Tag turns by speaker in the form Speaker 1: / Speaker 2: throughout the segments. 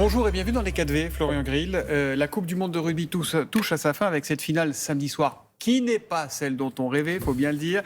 Speaker 1: Bonjour et bienvenue dans les 4V, Florian Grill. La Coupe du Monde de rugby touche à sa fin avec cette finale samedi soir qui n'est pas celle dont on rêvait, il faut bien le dire.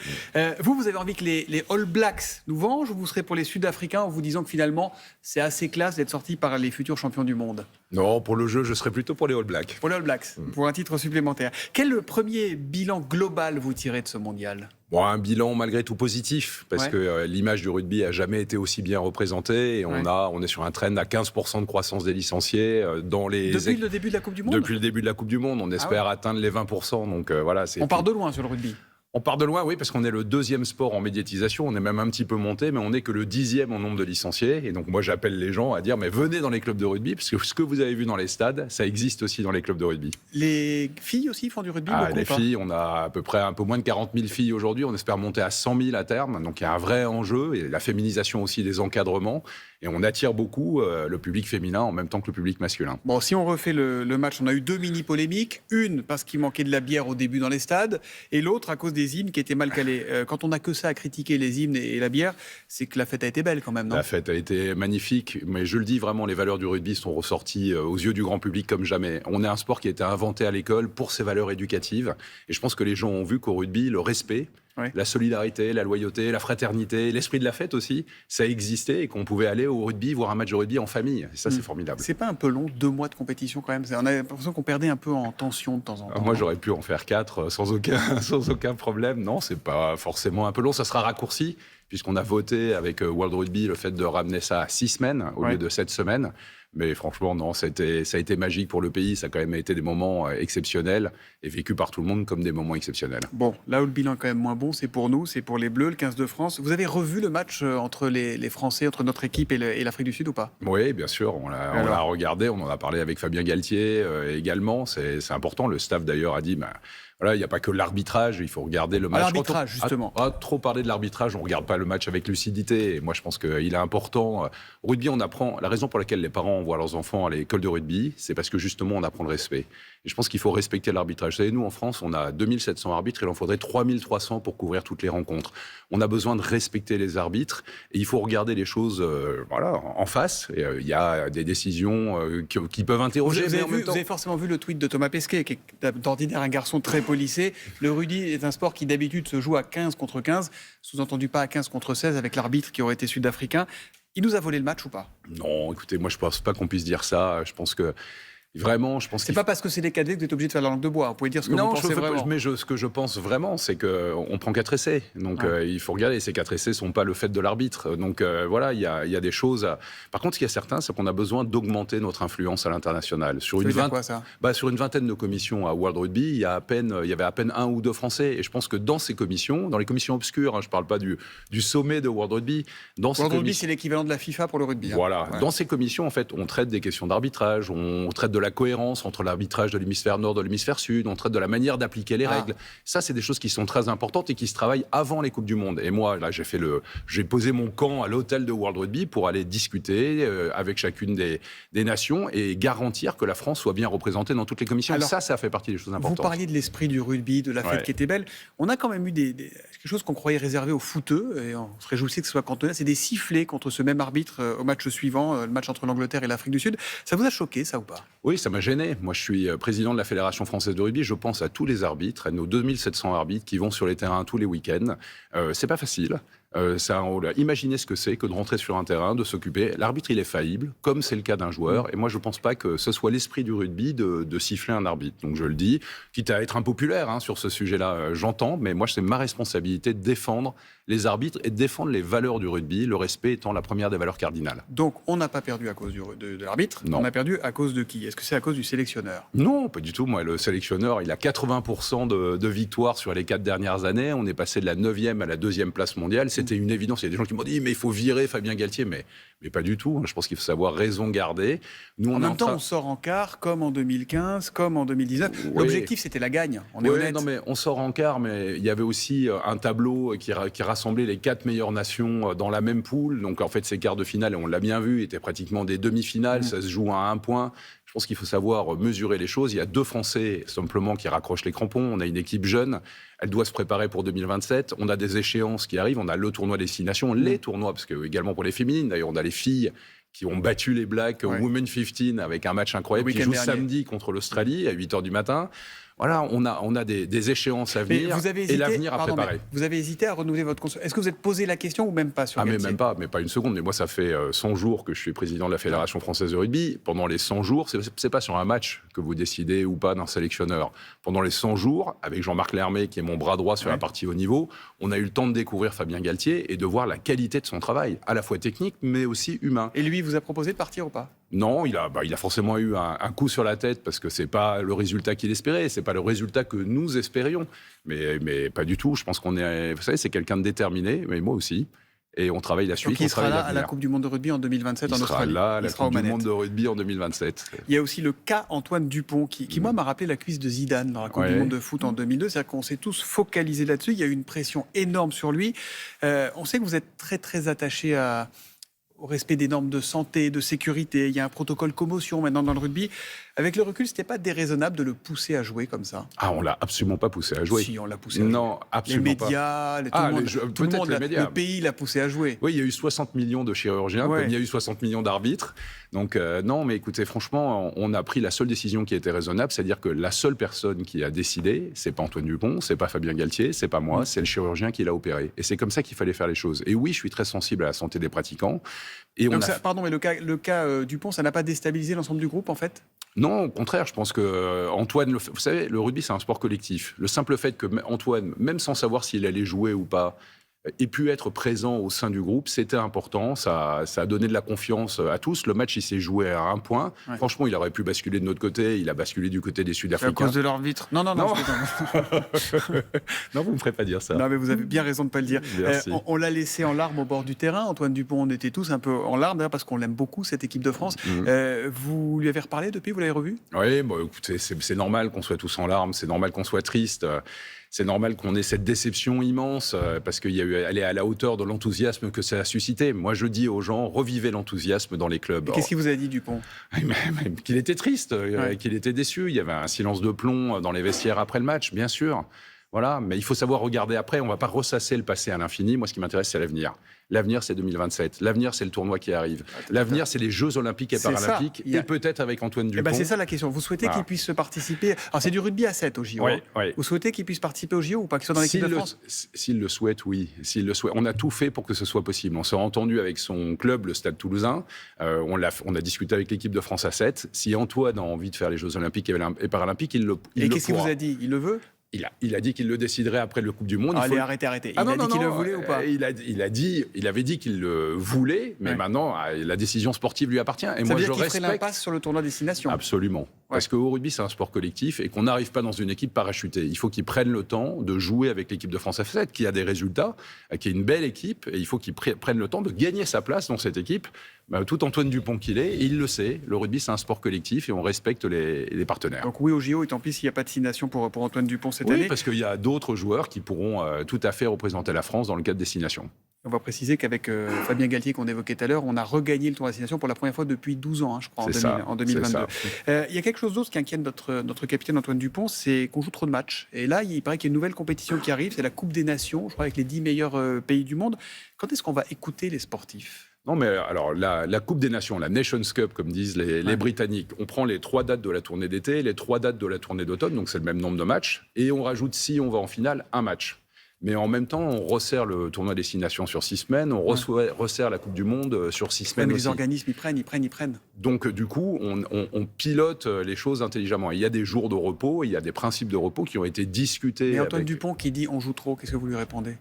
Speaker 1: Vous avez envie que les All Blacks nous vengent ou vous serez pour les Sud-Africains en vous disant que finalement c'est assez classe d'être sorti par les futurs champions du monde?
Speaker 2: Non, pour le jeu, je serais plutôt pour les All Blacks.
Speaker 1: Pour les All Blacks, pour un titre supplémentaire. Quel premier bilan global vous tirez de ce mondial?
Speaker 2: Bon, un bilan malgré tout positif, parce que l'image du rugby a jamais été aussi bien représentée. Et on est sur un trend à 15% de croissance des licenciés dans les...
Speaker 1: Depuis le début de la Coupe du Monde?
Speaker 2: Depuis le début de la Coupe du Monde, on espère atteindre les 20%. Donc voilà,
Speaker 1: on part de loin sur le rugby.
Speaker 2: On part de loin, oui, parce qu'on est le deuxième sport en médiatisation. On est même un petit peu monté, mais on n'est que le 10e en nombre de licenciés. Et donc, moi, j'appelle les gens à dire, mais venez dans les clubs de rugby, parce que ce que vous avez vu dans les stades, ça existe aussi dans les clubs de rugby.
Speaker 1: Les filles aussi font du rugby?
Speaker 2: Les filles, on a à peu près un peu moins de 40 000 filles aujourd'hui. On espère monter à 100 000 à terme. Donc, il y a un vrai enjeu. Et la féminisation aussi des encadrements. Et on attire beaucoup le public féminin en même temps que le public masculin.
Speaker 1: Bon, si on refait le match, on a eu deux mini-polémiques. Une parce qu'il manquait de la bière au début dans les stades, et l'autre à cause des hymnes qui étaient mal calés. Quand on n'a que ça à critiquer, les hymnes et la bière, c'est que la fête a été belle quand même, non?
Speaker 2: La fête a été magnifique, mais je le dis vraiment, les valeurs du rugby sont ressorties aux yeux du grand public comme jamais. On est un sport qui a été inventé à l'école pour ses valeurs éducatives. Et je pense que les gens ont vu qu'au rugby, le respect... La solidarité, la loyauté, la fraternité, l'esprit de la fête aussi, ça existait et qu'on pouvait aller au rugby, voir un match de rugby en famille. Et ça, c'est formidable.
Speaker 1: C'est pas un peu long, 2 mois de compétition quand même? On a l'impression qu'on perdait un peu en tension de temps en temps.
Speaker 2: Moi, j'aurais pu en faire 4 sans aucun problème. Non, c'est pas forcément un peu long. Ça sera raccourci, puisqu'on a voté avec World Rugby le fait de ramener ça à 6 semaines au lieu de 7 semaines. Mais franchement, non, ça a été magique pour le pays. Ça a quand même été des moments exceptionnels et vécus par tout le monde comme des moments exceptionnels. Bon,
Speaker 1: là où le bilan est quand même moins bon, c'est pour nous, c'est pour les Bleus, le 15 de France. Vous avez revu le match entre les Français, entre notre équipe et l'Afrique du Sud ou pas?
Speaker 2: Oui, bien sûr. On l'a regardé. On en a parlé avec Fabien Galtier également. C'est important. Le staff d'ailleurs a dit... Voilà, il n'y a pas que l'arbitrage, il faut regarder le match.
Speaker 1: L'arbitrage, justement.
Speaker 2: Trop parler de l'arbitrage, on ne regarde pas le match avec lucidité. Et moi, je pense qu'il est important. Au rugby, on apprend. La raison pour laquelle les parents envoient leurs enfants à l'école de rugby, c'est parce que justement, on apprend le respect. Et je pense qu'il faut respecter l'arbitrage. Vous savez, nous, en France, on a 2700 arbitres, il en faudrait 3300 pour couvrir toutes les rencontres. On a besoin de respecter les arbitres et il faut regarder les choses en face. Il y a des décisions qui peuvent interroger.
Speaker 1: Vous avez forcément vu le tweet de Thomas Pesquet, qui est d'ordinaire un garçon très policé. Le rugby est un sport qui d'habitude se joue à 15 contre 15, sous-entendu pas à 15 contre 16 avec l'arbitre qui aurait été sud-africain. Il nous a volé le match ou pas?
Speaker 2: Non, écoutez, moi je pense pas qu'on puisse dire ça. Je pense que vraiment,
Speaker 1: c'est pas parce que c'est des cadets que vous êtes obligé de faire la langue de bois. Vous pouvez dire ce que vous pensez vraiment.
Speaker 2: Mais ce que je pense vraiment, c'est qu'on prend 4 essais. Donc il faut regarder, ces 4 essais ne sont pas le fait de l'arbitre. Donc voilà, il y a des choses... Par contre, ce qui est certain, c'est qu'on a besoin d'augmenter notre influence à l'international. Sur une vingtaine de commissions à World Rugby, il y avait à peine 1 ou 2 Français. Et je pense que dans ces commissions, dans les commissions obscures, je ne parle pas du sommet de World Rugby...
Speaker 1: World Rugby, c'est l'équivalent de la FIFA pour le rugby.
Speaker 2: Voilà. Dans ces commissions, en fait, on traite des questions d'arbitrage, on traite de la cohérence entre l'arbitrage de l'hémisphère nord et de l'hémisphère sud, on traite de la manière d'appliquer les règles. Ça, c'est des choses qui sont très importantes et qui se travaillent avant les Coupes du Monde. Et moi, là, j'ai posé mon camp à l'hôtel de World Rugby pour aller discuter avec chacune des nations et garantir que la France soit bien représentée dans toutes les commissions. Alors, ça fait partie des choses importantes.
Speaker 1: Vous parliez de l'esprit du rugby, de la fête qui était belle. On a quand même eu quelque chose qu'on croyait réservé aux footeux, et on se réjouissait que ce soit cantonné. C'est des sifflets contre ce même arbitre au match suivant, le match entre l'Angleterre et l'Afrique du Sud. Ça vous a choqué, ça ou pas?
Speaker 2: Oui, ça m'a gêné. Moi, je suis président de la Fédération française de rugby. Je pense à tous les arbitres, à nos 2700 arbitres qui vont sur les terrains tous les week-ends. C'est pas facile. Imaginez ce que c'est que de rentrer sur un terrain, de s'occuper. L'arbitre, il est faillible, comme c'est le cas d'un joueur. Et moi, je ne pense pas que ce soit l'esprit du rugby de siffler un arbitre. Donc, je le dis, quitte à être impopulaire sur ce sujet-là, j'entends. Mais moi, c'est ma responsabilité de défendre les arbitres et de défendre les valeurs du rugby, le respect étant la première des valeurs cardinales.
Speaker 1: Donc, on n'a pas perdu à cause de l'arbitre.
Speaker 2: Non.
Speaker 1: On a perdu à cause de qui? Est-ce que c'est à cause du sélectionneur?
Speaker 2: Non, pas du tout. Moi, le sélectionneur, il a 80% de victoires sur les 4 dernières années. On est passé de la 9e à la 2e place mondiale. C'était une évidence. Il y a des gens qui m'ont dit, mais il faut virer Fabien Galtier. Mais pas du tout. Je pense qu'il faut savoir raison garder. Nous,
Speaker 1: en même temps, on sort en quart, comme en 2015, comme en 2019. Oui. L'objectif, c'était la gagne. On est honnête.
Speaker 2: Non, mais on sort en quart, mais il y avait aussi un tableau qui rassemblait les 4 meilleures nations dans la même poule. Donc, en fait, ces quarts de finale, on l'a bien vu, étaient pratiquement des demi-finales. Ça se joue à 1 point. Je pense qu'il faut savoir mesurer les choses. Il y a 2 Français, simplement, qui raccrochent les crampons. On a une équipe jeune. Elle doit se préparer pour 2027. On a des échéances qui arrivent. On a le tournoi Destination, les tournois, parce que également pour les féminines. D'ailleurs, on a les filles qui ont battu les Blacks au Women 15 avec un match incroyable, qui jouent samedi contre l'Australie à 8h du matin. Voilà, on a des échéances à venir et l'avenir à préparer.
Speaker 1: Vous avez hésité à renouveler votre constat. Est-ce que vous êtes posé la question ou même pas sur Galtier ?
Speaker 2: Mais même pas, mais pas une seconde. Mais moi, ça fait 100 jours que je suis président de la Fédération française de rugby. Pendant les 100 jours, c'est pas sur un match que vous décidez ou pas d'un sélectionneur. Pendant les 100 jours, avec Jean-Marc Lermé, qui est mon bras droit sur la partie haut niveau, on a eu le temps de découvrir Fabien Galtier et de voir la qualité de son travail, à la fois technique, mais aussi humain.
Speaker 1: Et lui, il vous a proposé de partir ou pas ?
Speaker 2: Non, il a forcément eu un coup sur la tête parce que c'est pas le résultat qu'il espérait, c'est pas le résultat que nous espérions. Mais pas du tout. Je pense qu'on est, vous savez, c'est quelqu'un de déterminé, mais moi aussi. Et on travaille la suite.
Speaker 1: Donc il sera là à la Coupe du Monde de rugby en 2027 en Australie.
Speaker 2: Il sera là à la Coupe du Monde de rugby en 2027.
Speaker 1: Il y a aussi le cas Antoine Dupont qui moi, m'a rappelé la cuisse de Zidane dans la Coupe du Monde de foot en 2002. C'est-à-dire qu'on s'est tous focalisés là-dessus. Il y a eu une pression énorme sur lui. On sait que vous êtes très, très attaché au respect des normes de santé, de sécurité. Il y a un protocole commotion maintenant dans le rugby. Avec le recul, c'était pas déraisonnable de le pousser à jouer comme ça ?
Speaker 2: Ah, on l'a absolument pas poussé à jouer.
Speaker 1: Si, on l'a poussé à jouer.
Speaker 2: Non, absolument pas.
Speaker 1: Les médias, tout le monde, le pays l'a poussé à jouer.
Speaker 2: Oui, il y a eu 60 millions de chirurgiens, comme il y a eu 60 millions d'arbitres. Donc non, mais écoutez, franchement, on a pris la seule décision qui était raisonnable, c'est-à-dire que la seule personne qui a décidé, c'est pas Antoine Dupont, c'est pas Fabien Galtier, c'est pas moi, c'est le chirurgien qui l'a opéré. Et c'est comme ça qu'il fallait faire les choses. Et oui, je suis très sensible à la santé des pratiquants. Et
Speaker 1: pardon, mais le cas Dupont, ça n'a pas déstabilisé l'ensemble du groupe, en fait ?
Speaker 2: Non, au contraire, je pense que Antoine, vous savez, le rugby, c'est un sport collectif. Le simple fait que Antoine, même sans savoir s'il allait jouer ou pas, ait pu être présent au sein du groupe, c'était important, ça a donné de la confiance à tous. Le match, il s'est joué à 1 point. Ouais. Franchement, il aurait pu basculer de notre côté, il a basculé du côté des Sud-Africains.
Speaker 1: À cause de l'arbitre. Non.
Speaker 2: Non, vous ne me ferez pas dire ça.
Speaker 1: Non, mais vous avez bien raison de ne pas le dire. On l'a laissé en larmes au bord du terrain. Antoine Dupont, on était tous un peu en larmes, d'ailleurs, parce qu'on l'aime beaucoup, cette équipe de France. Vous lui avez reparlé depuis, vous l'avez revu ?
Speaker 2: Oui, bon, écoutez, c'est normal qu'on soit tous en larmes, c'est normal qu'on soit triste. C'est normal qu'on ait cette déception immense parce qu'elle est à la hauteur de l'enthousiasme que ça a suscité. Moi, je dis aux gens, revivez l'enthousiasme dans les clubs.
Speaker 1: Qu'est-ce qu'il vous a dit, Dupont ?
Speaker 2: Qu'il était triste, qu'il était déçu. Il y avait un silence de plomb dans les vestiaires après le match, bien sûr. Voilà, mais il faut savoir regarder après. On ne va pas ressasser le passé à l'infini. Moi, ce qui m'intéresse, c'est l'avenir. L'avenir, c'est 2027. L'avenir, c'est le tournoi qui arrive. L'avenir, c'est les Jeux Olympiques et Paralympiques. Et peut-être avec Antoine Dupont.
Speaker 1: C'est ça la question. Vous souhaitez qu'il puisse participer. Alors, c'est du rugby à 7 au JO.
Speaker 2: Oui.
Speaker 1: Vous souhaitez qu'il puisse participer au JO ou pas, qu'il soit dans l'équipe de France ?
Speaker 2: S'il le souhaite, oui. S'il le souhaite. On a tout fait pour que ce soit possible. On s'est entendu avec son club, le Stade Toulousain. On a discuté avec l'équipe de France à 7. Si Antoine a envie de faire les Jeux Olympiques et Paralympiques, il le pourra.
Speaker 1: Et qu'est-ce qu'il vous a dit ? Il le veut ?
Speaker 2: Il a dit qu'il le déciderait après le Coupe du Monde.
Speaker 1: Allez, arrêtez. Il a dit qu'il le voulait ou pas ?
Speaker 2: Il avait dit qu'il le voulait, mais maintenant, la décision sportive lui appartient. Et moi, je respecte.
Speaker 1: Ça ferait l'impasse sur le tournoi destination.
Speaker 2: Absolument. Parce qu'au rugby, c'est un sport collectif et qu'on n'arrive pas dans une équipe parachutée. Il faut qu'ils prennent le temps de jouer avec l'équipe de France F7, qui a des résultats, qui est une belle équipe, et il faut qu'ils prennent le temps de gagner sa place dans cette équipe. Tout Antoine Dupont qu'il est, il le sait. Le rugby, c'est un sport collectif et on respecte les partenaires.
Speaker 1: Donc oui au JO, et tant pis s'il n'y a pas de destination pour Antoine Dupont cette année.
Speaker 2: Oui, parce qu'il y a d'autres joueurs qui pourront tout à fait représenter la France dans le cadre de destination.
Speaker 1: On va préciser qu'avec Fabien Galtier, qu'on évoquait tout à l'heure, on a regagné le tournoi de destination pour la première fois depuis 12 ans, je crois, en 2022. Il y a quelque chose d'autre qui inquiète notre capitaine Antoine Dupont, c'est qu'on joue trop de matchs. Et là, il paraît qu'il y a une nouvelle compétition qui arrive, c'est la Coupe des Nations, je crois, avec les 10 meilleurs pays du monde. Quand est-ce qu'on va écouter les sportifs ?
Speaker 2: Non, mais alors, la Coupe des Nations, la Nations Cup, comme disent les Britanniques, on prend les 3 dates de la tournée d'été, les 3 dates de la tournée d'automne, donc c'est le même nombre de matchs, et on rajoute, si on va en finale, un match. Mais en même temps, on resserre le tournoi destination sur 6 semaines, on resserre la Coupe du Monde sur 6 semaines
Speaker 1: mais
Speaker 2: aussi.
Speaker 1: Les organismes, ils prennent.
Speaker 2: Donc, du coup, on pilote les choses intelligemment. Il y a des jours de repos, il y a des principes de repos qui ont été discutés.
Speaker 1: Et Antoine Dupont qui dit « on joue trop », qu'est-ce que vous lui répondez ?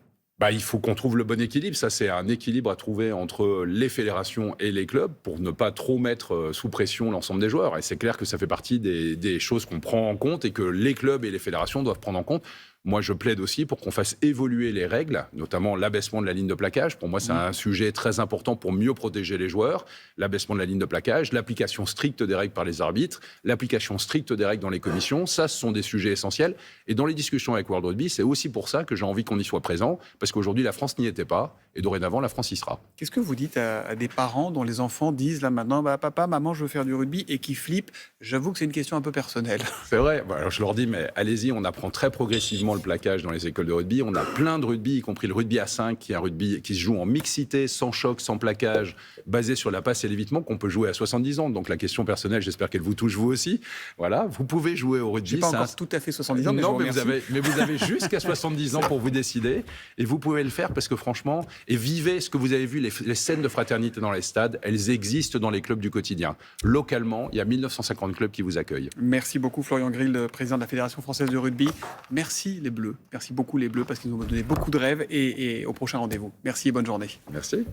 Speaker 2: Il faut qu'on trouve le bon équilibre. Ça, c'est un équilibre à trouver entre les fédérations et les clubs pour ne pas trop mettre sous pression l'ensemble des joueurs. Et c'est clair que ça fait partie des choses qu'on prend en compte et que les clubs et les fédérations doivent prendre en compte. Moi, je plaide aussi pour qu'on fasse évoluer les règles, notamment l'abaissement de la ligne de plaquage. Pour moi, c'est un sujet très important pour mieux protéger les joueurs. L'abaissement de la ligne de plaquage, l'application stricte des règles par les arbitres, l'application stricte des règles dans les commissions. Ça, ce sont des sujets essentiels. Et dans les discussions avec World Rugby, c'est aussi pour ça que j'ai envie qu'on y soit présent, parce qu'aujourd'hui, la France n'y était pas, et dorénavant, la France y sera.
Speaker 1: Qu'est-ce que vous dites à des parents dont les enfants disent là maintenant, papa, maman, je veux faire du rugby, et qui flippent ? J'avoue que c'est une question un peu personnelle.
Speaker 2: C'est vrai. Alors, je leur dis, mais allez-y, on apprend très progressivement uniquement le plaquage dans les écoles de rugby. On a plein de rugby, y compris le rugby à 5, qui est un rugby qui se joue en mixité, sans choc, sans plaquage, basé sur la passe et l'évitement, qu'on peut jouer à 70 ans. Donc la question personnelle, j'espère qu'elle vous touche vous aussi. Voilà, vous pouvez jouer au rugby.
Speaker 1: Je n'ai pas encore tout à fait 70 ans, mais
Speaker 2: non,
Speaker 1: je vous remercie.
Speaker 2: mais vous avez jusqu'à 70 ans pour vous décider. Et vous pouvez le faire parce que franchement, et vivez ce que vous avez vu, les scènes de fraternité dans les stades, elles existent dans les clubs du quotidien. Localement, il y a 1950 clubs qui vous accueillent.
Speaker 1: Merci beaucoup Florian Grill, président de la Fédération française de rugby. Merci les Bleus, merci beaucoup les Bleus parce qu'ils nous ont donné beaucoup de rêves et au prochain rendez-vous. Merci et bonne journée.
Speaker 2: Merci.